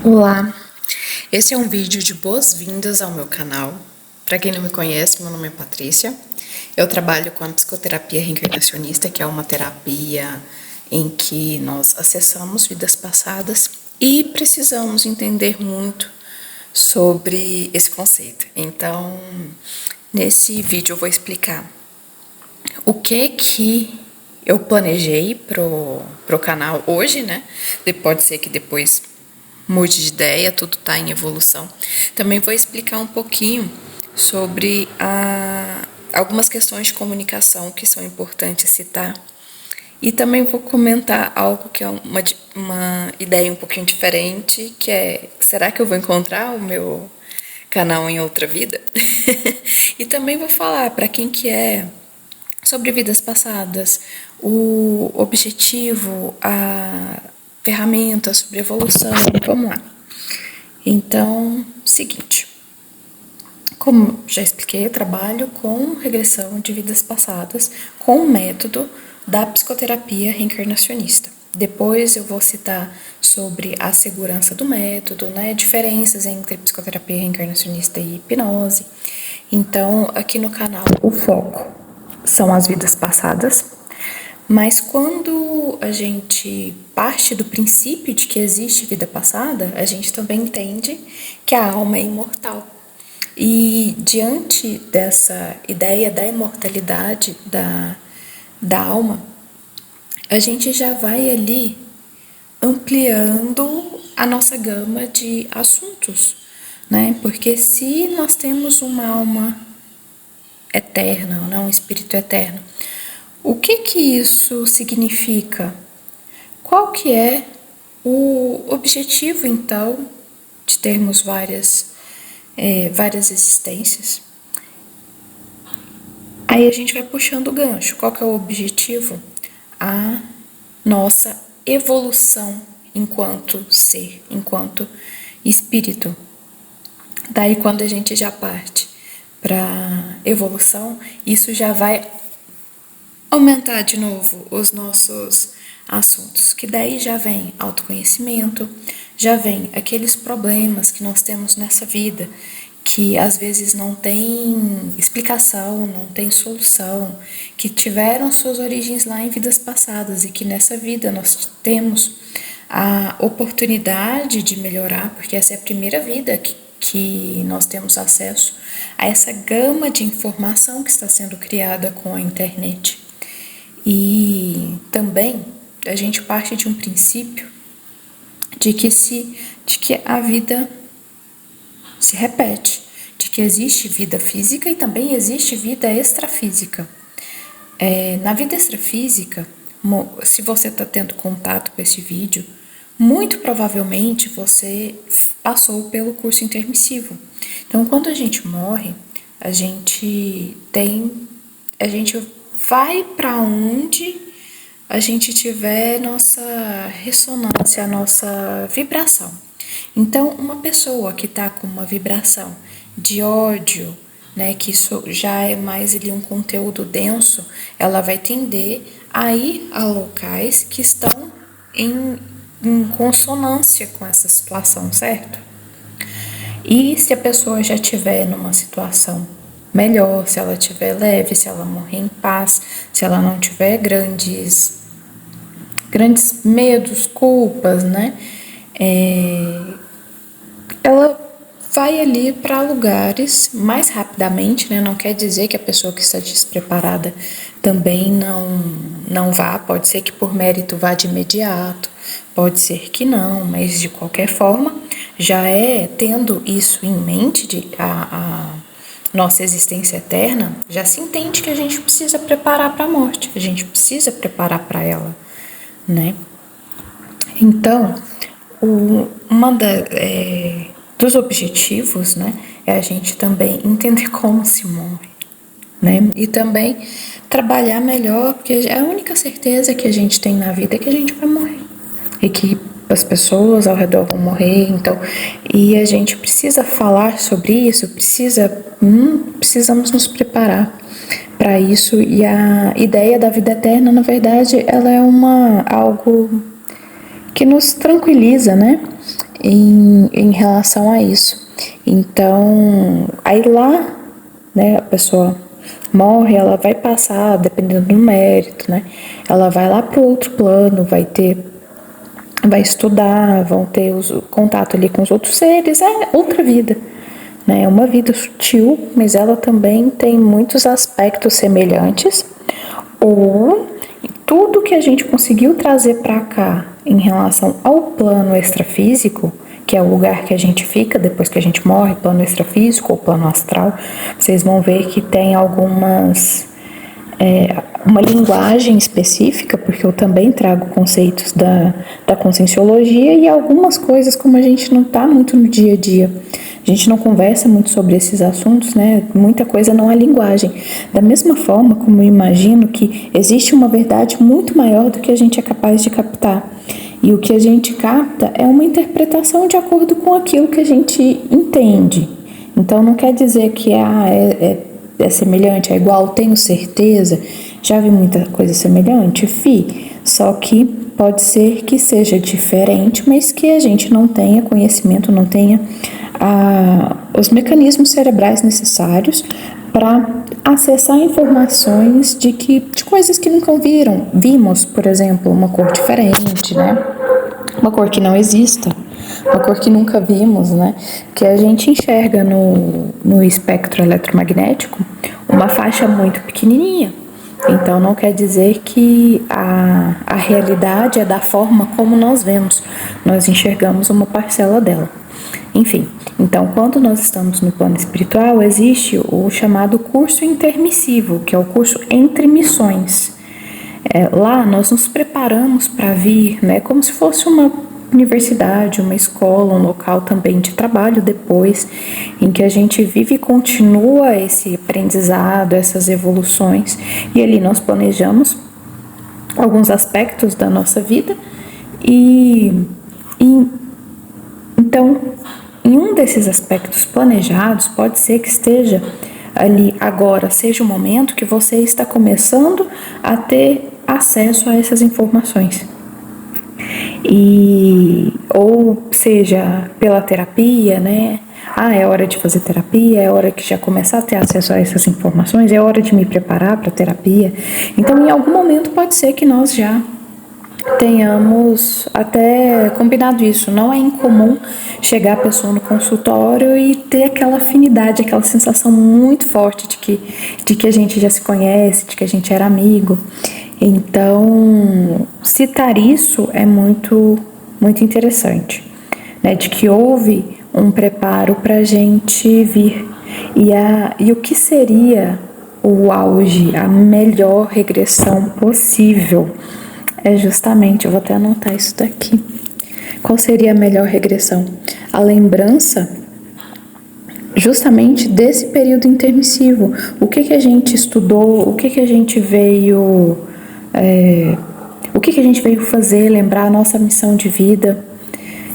Olá, esse é um vídeo de boas-vindas ao meu canal. Para quem não me conhece, meu nome é Patrícia. Eu trabalho com a psicoterapia reencarnacionista, que é uma terapia em que nós acessamos vidas passadas e precisamos entender muito sobre esse conceito. Então, nesse vídeo eu vou explicar o que eu planejei pro canal hoje, né? Pode ser que depois mude de ideia, tudo está em evolução. Também vou explicar um pouquinho sobre algumas questões de comunicação que são importantes citar. E também vou comentar algo que é uma ideia um pouquinho diferente, que é, será que eu vou encontrar o meu canal em outra vida? E também vou falar para quem que é sobre vidas passadas, o objetivo, a ferramenta sobre evolução. Vamos lá. Então, seguinte. Como já expliquei, eu trabalho com regressão de vidas passadas com o método da psicoterapia reencarnacionista. Depois eu vou citar sobre a segurança do método, né, diferenças entre psicoterapia reencarnacionista e hipnose. Então, aqui no canal, o foco são as vidas passadas, mas quando a gente parte do princípio de que existe vida passada, a gente também entende que a alma é imortal. E diante dessa ideia da imortalidade da alma, a gente já vai ali ampliando a nossa gama de assuntos, né? Porque se nós temos uma alma eterna, não um espírito eterno, o que isso significa? Qual que é o objetivo, então, de termos várias existências? Aí a gente vai puxando o gancho. Qual que é o objetivo? A nossa evolução enquanto ser, enquanto espírito. Daí quando a gente já parte para evolução, isso já vai aumentar de novo os nossos assuntos, que daí já vem autoconhecimento, já vem aqueles problemas que nós temos nessa vida, que às vezes não tem explicação, não tem solução, que tiveram suas origens lá em vidas passadas e que nessa vida nós temos a oportunidade de melhorar, porque essa é a primeira vida que nós temos acesso a essa gama de informação que está sendo criada com a internet. E também a gente parte de um princípio de que a vida se repete, de que existe vida física e também existe vida extrafísica. Na vida extrafísica, se você está tendo contato com esse vídeo, muito provavelmente você passou pelo curso intermissivo. Então, quando a gente morre, a gente vai para onde a gente tiver nossa ressonância, nossa vibração. Então, uma pessoa que está com uma vibração de ódio, né, que isso já é mais ali um conteúdo denso, ela vai tender a ir a locais que estão em consonância com essa situação, certo? E se a pessoa já estiver numa situação melhor, se ela estiver leve, se ela morrer em paz, se ela não tiver grandes medos, culpas, né? Ela vai ali para lugares mais rapidamente, né? Não quer dizer que a pessoa que está despreparada também não vá, pode ser que por mérito vá de imediato, pode ser que não, mas de qualquer forma, já é tendo isso em mente, a nossa existência eterna, já se entende que a gente precisa preparar para a morte, a gente precisa preparar para ela, né? Então, dos objetivos, né, é a gente também entender como se morre, né? E também trabalhar melhor, porque a única certeza que a gente tem na vida é que a gente vai morrer e que as pessoas ao redor vão morrer, então, e a gente precisa falar sobre isso, precisamos nos preparar para isso. E a ideia da vida eterna, na verdade, ela é algo que nos tranquiliza, né? em relação a isso. Então, aí lá, né, a pessoa morre, ela vai passar, dependendo do mérito, né, ela vai lá para o outro plano, vai estudar, vão ter o contato ali com os outros seres, é outra vida, né, é uma vida sutil, mas ela também tem muitos aspectos semelhantes, ou tudo que a gente conseguiu trazer para cá em relação ao plano extrafísico, que é o lugar que a gente fica depois que a gente morre, plano extrafísico ou plano astral, vocês vão ver que tem uma linguagem específica, porque eu também trago conceitos da conscienciologia e algumas coisas como a gente não está muito no dia a dia. A gente não conversa muito sobre esses assuntos, né? Muita coisa não é linguagem. Da mesma forma como eu imagino que existe uma verdade muito maior do que a gente é capaz de captar. E o que a gente capta é uma interpretação de acordo com aquilo que a gente entende. Então não quer dizer que é semelhante, é igual, tenho certeza. Já vi muita coisa semelhante, só que pode ser que seja diferente, mas que a gente não tenha conhecimento, não tenha os mecanismos cerebrais necessários para acessar informações de coisas que nunca vimos, por exemplo, uma cor diferente, né? Uma cor que não exista, uma cor que nunca vimos, né? Que a gente enxerga no espectro eletromagnético uma faixa muito pequenininha. Então não quer dizer que a realidade é da forma como nós vemos. Nós enxergamos uma parcela dela. Enfim, então quando nós estamos no plano espiritual, existe o chamado curso intermissivo, que é o curso entre missões. Lá nós nos preparamos para vir, né, como se fosse uma universidade, uma escola, um local também de trabalho depois, em que a gente vive e continua esse aprendizado, essas evoluções, e ali nós planejamos alguns aspectos da nossa vida então, em um desses aspectos planejados, pode ser que esteja ali agora, seja o momento que você está começando a ter acesso a essas informações. Ou seja, pela terapia, né? É hora de fazer terapia, é hora que já começar a ter acesso a essas informações, é hora de me preparar para a terapia. Então, em algum momento pode ser que nós já tenhamos até combinado isso. Não é incomum chegar a pessoa no consultório e ter aquela afinidade, aquela sensação muito forte de que a gente já se conhece, de que a gente era amigo. Então, citar isso é muito, muito interessante, né? De que houve um preparo para a gente vir. E o que seria o auge, a melhor regressão possível? É justamente, eu vou até anotar isso daqui. Qual seria a melhor regressão? A lembrança justamente desse período intermissivo. O que a gente estudou, o que a gente veio fazer, lembrar a nossa missão de vida.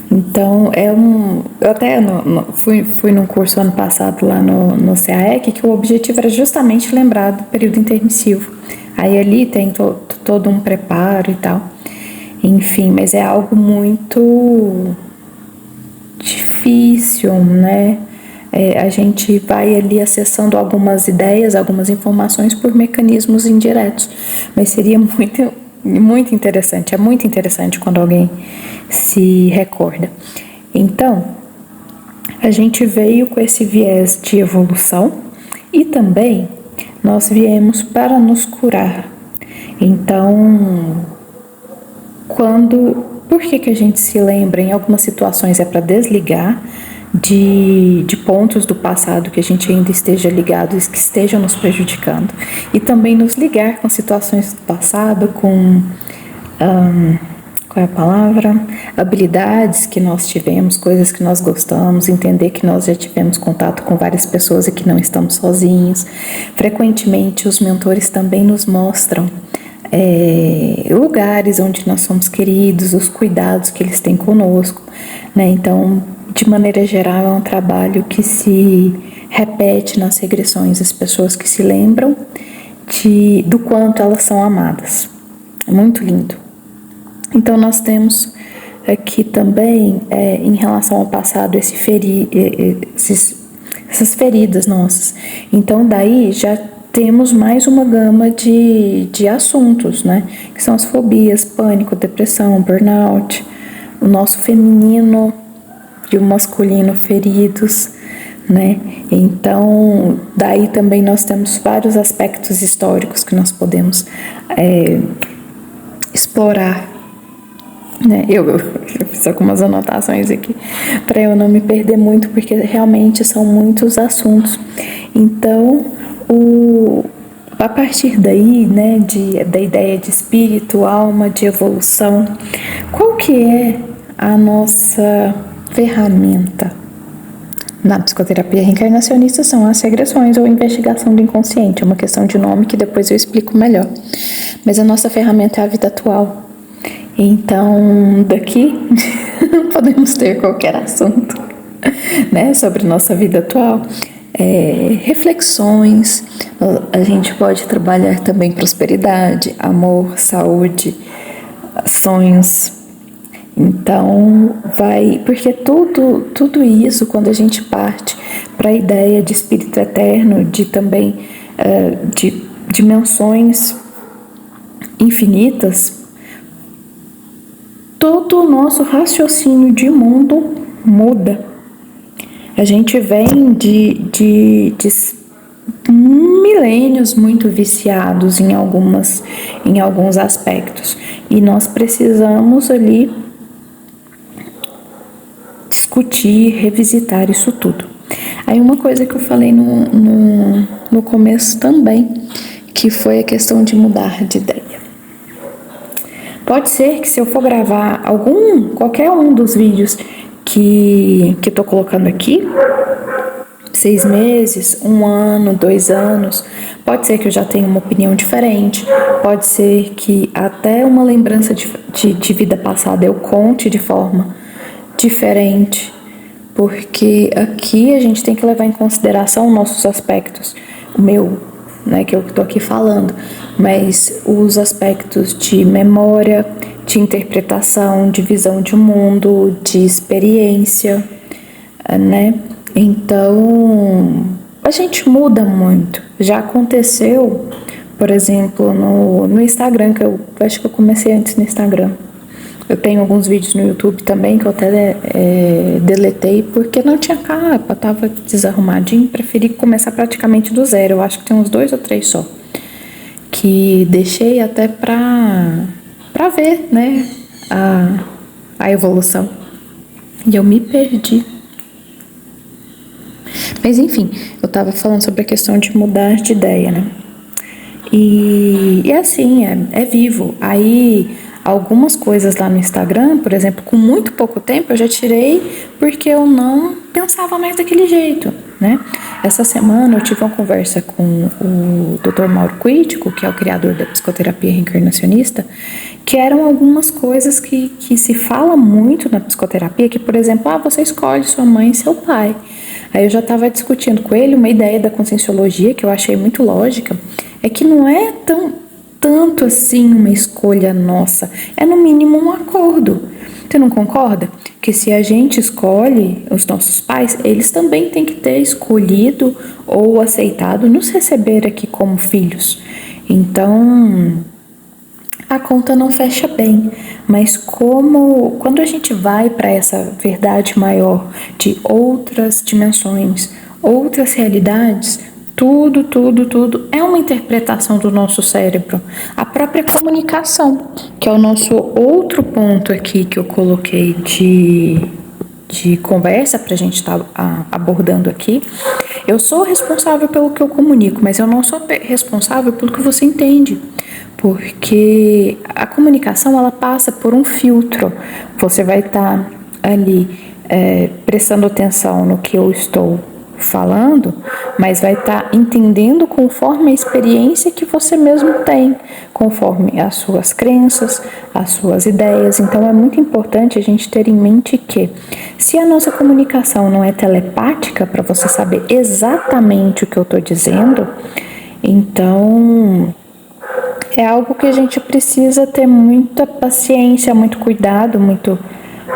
Então, eu até fui num curso ano passado lá no CAEC, que o objetivo era justamente lembrar do período intermissivo. Aí ali tem todo um preparo e tal. Enfim, mas é algo muito difícil, né? A gente vai ali acessando algumas ideias, algumas informações por mecanismos indiretos. Mas seria muito, muito interessante. É muito interessante quando alguém se recorda. Então, a gente veio com esse viés de evolução e também nós viemos para nos curar. Então, por que a gente se lembra? Em algumas situações é para desligar de pontos do passado que a gente ainda esteja ligado e que estejam nos prejudicando. E também nos ligar com situações do passado, com qual é a palavra? Habilidades que nós tivemos, coisas que nós gostamos, entender que nós já tivemos contato com várias pessoas e que não estamos sozinhos. Frequentemente, os mentores também nos mostram lugares onde nós somos queridos, os cuidados que eles têm conosco, né? Então, de maneira geral, é um trabalho que se repete nas regressões, as pessoas que se lembram do quanto elas são amadas. É muito lindo. Então, nós temos aqui também, em relação ao passado, essas feridas nossas. Então, daí já temos mais uma gama de assuntos, né? Que são as fobias, pânico, depressão, burnout, o nosso feminino e o masculino feridos, né? Então, daí também nós temos vários aspectos históricos que nós podemos explorar, né? Eu fiz algumas anotações aqui para eu não me perder muito, porque realmente são muitos assuntos. Então, a partir daí, né, da ideia de espírito, alma, de evolução, qual que é a nossa ferramenta? Na psicoterapia reencarnacionista são as regressões ou investigação do inconsciente, é uma questão de nome que depois eu explico melhor. Mas a nossa ferramenta é a vida atual. Então, daqui podemos ter qualquer assunto, né, sobre nossa vida atual. Reflexões, a gente pode trabalhar também prosperidade, amor, saúde, sonhos. Então, porque tudo isso, quando a gente parte para a ideia de espírito eterno, de também de dimensões infinitas, todo o nosso raciocínio de mundo muda. A gente vem de milênios muito viciados em alguns aspectos, e nós precisamos ali discutir, revisitar isso tudo. Aí uma coisa que eu falei no começo também, que foi a questão de mudar de ideia. Pode ser que se eu for gravar qualquer um dos vídeos que eu tô colocando aqui, 6 meses, 1 ano, 2 anos, pode ser que eu já tenha uma opinião diferente, pode ser que até uma lembrança de vida passada eu conte de forma diferente, porque aqui a gente tem que levar em consideração nossos aspectos, o meu, né, que eu tô aqui falando, mas os aspectos de memória, de interpretação, de visão de mundo, de experiência, né? Então, a gente muda muito. Já aconteceu, por exemplo, no Instagram, que eu acho que eu comecei antes no Instagram. Eu tenho alguns vídeos no YouTube também que eu até deletei porque não tinha capa, tava desarrumadinho, preferi começar praticamente do zero. Eu acho que tem uns 2 ou 3 só, que deixei até pra ver, né, a evolução. E eu me perdi. Mas enfim, eu tava falando sobre a questão de mudar de ideia, né? E assim, é vivo. Aí, algumas coisas lá no Instagram, por exemplo, com muito pouco tempo, eu já tirei porque eu não pensava mais daquele jeito, né? Essa semana eu tive uma conversa com o Dr. Mauro Quitico, que é o criador da psicoterapia reencarnacionista, que eram algumas coisas que se fala muito na psicoterapia, que, por exemplo, você escolhe sua mãe e seu pai. Aí eu já estava discutindo com ele uma ideia da conscienciologia que eu achei muito lógica, é que não é tanto assim uma escolha nossa, é no mínimo um acordo. Você não concorda? Que se a gente escolhe os nossos pais, eles também têm que ter escolhido ou aceitado nos receber aqui como filhos. Então, a conta não fecha bem, mas quando a gente vai para essa verdade maior de outras dimensões, outras realidades, tudo é uma interpretação do nosso cérebro. A própria comunicação, que é o nosso outro ponto aqui que eu coloquei de conversa para a gente estar abordando aqui. Eu sou responsável pelo que eu comunico, mas eu não sou responsável pelo que você entende. Porque a comunicação, ela passa por um filtro. Você vai estar ali prestando atenção no que eu estou falando, mas vai estar entendendo conforme a experiência que você mesmo tem, conforme as suas crenças, as suas ideias. Então é muito importante a gente ter em mente que, se a nossa comunicação não é telepática, para você saber exatamente o que eu estou dizendo, então é algo que a gente precisa ter muita paciência, muito cuidado, muito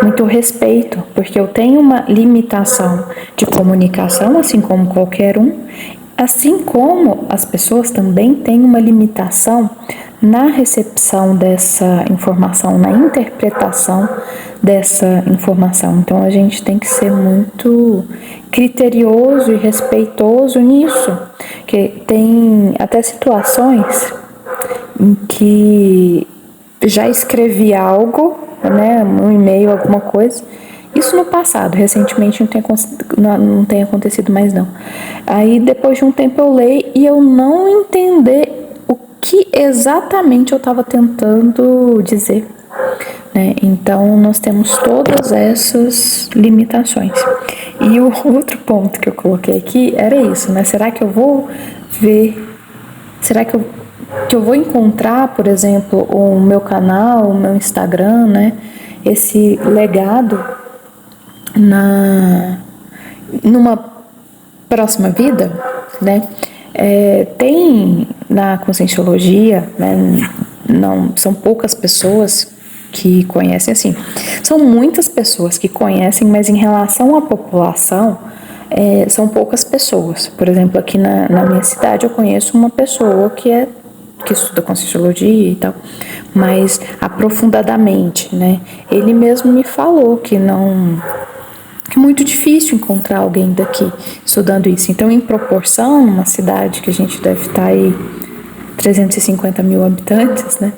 muito respeito, porque eu tenho uma limitação de comunicação, assim como qualquer um, assim como as pessoas também têm uma limitação na recepção dessa informação, na interpretação dessa informação. Então a gente tem que ser muito criterioso e respeitoso nisso, que tem até situações em que já escrevi algo, né, um e-mail, alguma coisa. Isso no passado, recentemente não tem acontecido mais não. Aí depois de um tempo eu leio e eu não entender o que exatamente eu estava tentando dizer, né? Então nós temos todas essas limitações. E o outro ponto que eu coloquei aqui era isso, né? Será que eu vou ver? Será que eu vou encontrar, por exemplo, o meu canal, o meu Instagram, né? Esse legado numa próxima vida, né? Tem na Conscienciologia, né? Não são poucas pessoas que conhecem, assim, são muitas pessoas que conhecem, mas em relação à população, são poucas pessoas. Por exemplo, aqui na minha cidade eu conheço uma pessoa que estuda Conscienciologia e tal, mas aprofundadamente, né? Ele mesmo me falou que não... É muito difícil encontrar alguém daqui estudando isso. Então, em proporção, numa cidade que a gente deve estar aí 350 mil habitantes, né?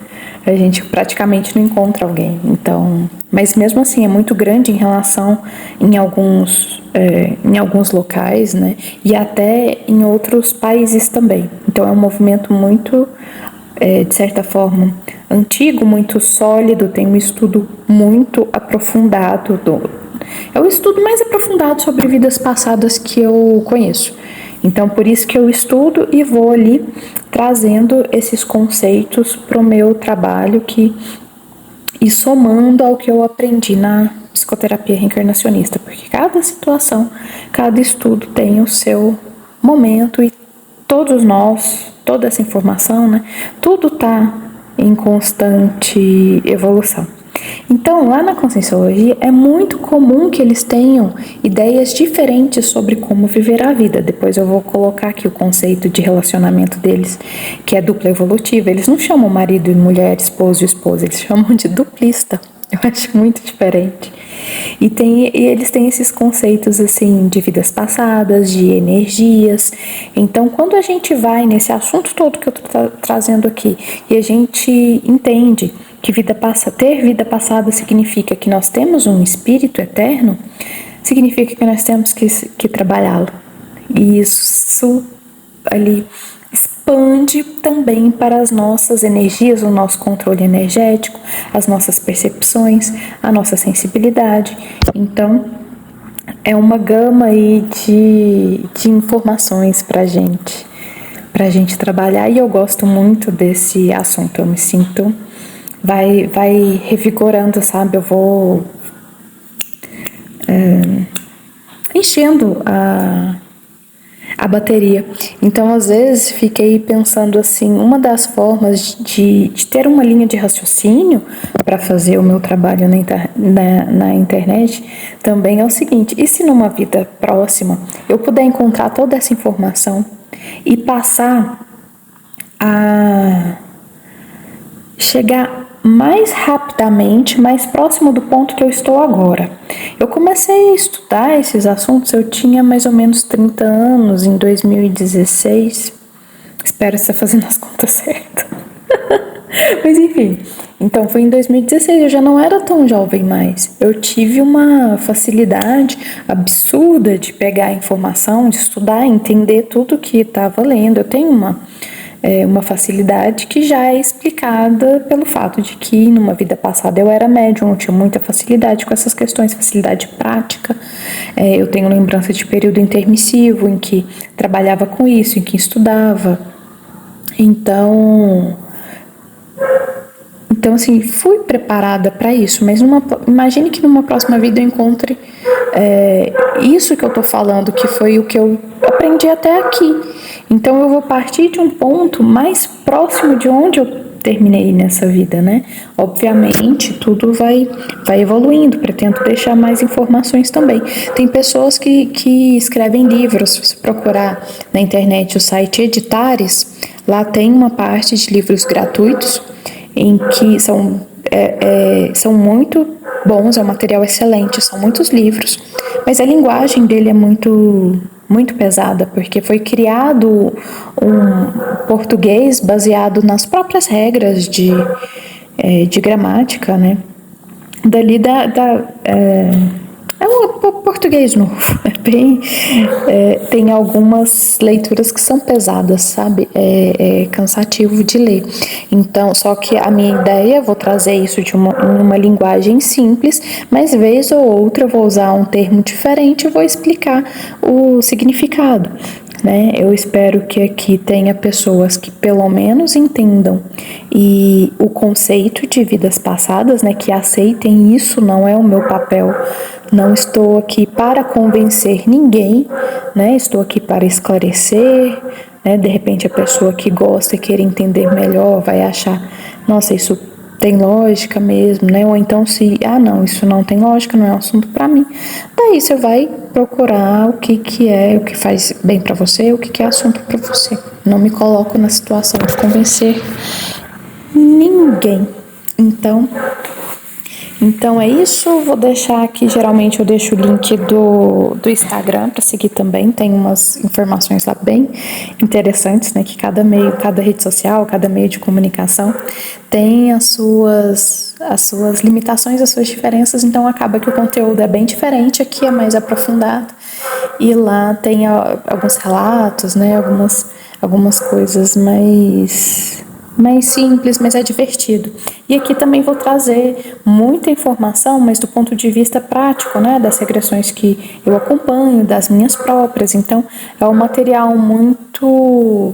A gente praticamente não encontra alguém. Então, mas mesmo assim é muito grande em relação em alguns locais, né? E até em outros países também. Então é um movimento muito, de certa forma, antigo, muito sólido, tem um estudo muito aprofundado é o estudo mais aprofundado sobre vidas passadas que eu conheço. Então, por isso que eu estudo e vou ali trazendo esses conceitos para o meu trabalho e somando ao que eu aprendi na psicoterapia reencarnacionista, porque cada situação, cada estudo tem o seu momento e todos nós, toda essa informação, né, tudo está em constante evolução. Então, lá na Conscienciologia é muito comum que eles tenham ideias diferentes sobre como viver a vida. Depois eu vou colocar aqui o conceito de relacionamento deles, que é dupla evolutiva. Eles não chamam marido e mulher, esposo e esposa, eles chamam de duplista. Eu acho muito diferente. E eles têm esses conceitos assim de vidas passadas, de energias. Então, quando a gente vai nesse assunto todo que eu estou trazendo aqui e a gente entende que ter vida passada significa que nós temos um espírito eterno, significa que nós temos que trabalhá-lo. E isso ali expande também para as nossas energias, o nosso controle energético, as nossas percepções, a nossa sensibilidade. Então, é uma gama aí de informações para a gente trabalhar, e eu gosto muito desse assunto. Eu me sinto vai revigorando, sabe? Eu vou enchendo a bateria. Então, às vezes, fiquei pensando assim, uma das formas de ter uma linha de raciocínio para fazer o meu trabalho na internet também é o seguinte: e se numa vida próxima eu puder encontrar toda essa informação e passar a chegar mais rapidamente, mais próximo do ponto que eu estou agora. Eu comecei a estudar esses assuntos, eu tinha mais ou menos 30 anos, em 2016. Espero estar fazendo as contas certas. Mas enfim, então foi em 2016, eu já não era tão jovem mais. Eu tive uma facilidade absurda de pegar a informação, de estudar, entender tudo que estava lendo. Eu tenho uma facilidade que já é explicada pelo fato de que numa vida passada eu era médium, eu tinha muita facilidade com essas questões, facilidade prática. Eu tenho lembrança de período intermissivo em que trabalhava com isso, em que estudava. Então assim, fui preparada para isso, mas imagine que numa próxima vida eu encontre isso que eu tô falando, que foi o que eu aprendi até aqui. Então eu vou partir de um ponto mais próximo de onde eu terminei nessa vida, né? Obviamente, tudo vai evoluindo, pretendo deixar mais informações também. Tem pessoas que escrevem livros, se você procurar na internet o site Editares, lá tem uma parte de livros gratuitos, em que são muito bons, é um material excelente, são muitos livros, mas a linguagem dele é muito pesada, porque foi criado um português baseado nas próprias regras de gramática, né? Dali é um português novo, tem algumas leituras que são pesadas, sabe? É cansativo de ler. Então, só que a minha ideia, vou trazer isso de uma linguagem simples, mas vez ou outra eu vou usar um termo diferente e vou explicar o significado. Né? Eu espero que aqui tenha pessoas que pelo menos entendam e o conceito de vidas passadas, né? Que aceitem isso, não é o meu papel. Não estou aqui para convencer ninguém, né? Estou aqui para esclarecer, né? De repente a pessoa que gosta e quer entender melhor vai achar, nossa, isso tem lógica mesmo, né? Ou então não, isso não tem lógica, não é um assunto para mim. Daí você vai procurar o que é, o que faz bem para você, o que é assunto para você. Não me coloco na situação de convencer ninguém. Então é isso, vou deixar aqui, geralmente eu deixo o link do Instagram para seguir também, tem umas informações lá bem interessantes, né, que cada rede social, cada meio de comunicação tem as suas limitações, as suas diferenças, então acaba que o conteúdo é bem diferente, aqui é mais aprofundado, e lá tem alguns relatos, né, algumas coisas mais simples, mas é divertido. E aqui também vou trazer muita informação, mas do ponto de vista prático, né, das regressões que eu acompanho, das minhas próprias. Então, é um material muito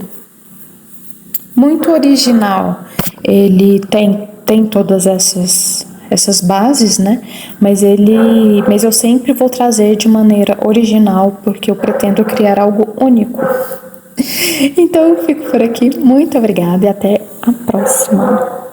original. Ele tem todas essas bases, né? Mas eu sempre vou trazer de maneira original, porque eu pretendo criar algo único. Então eu fico por aqui, muito obrigada e até a próxima.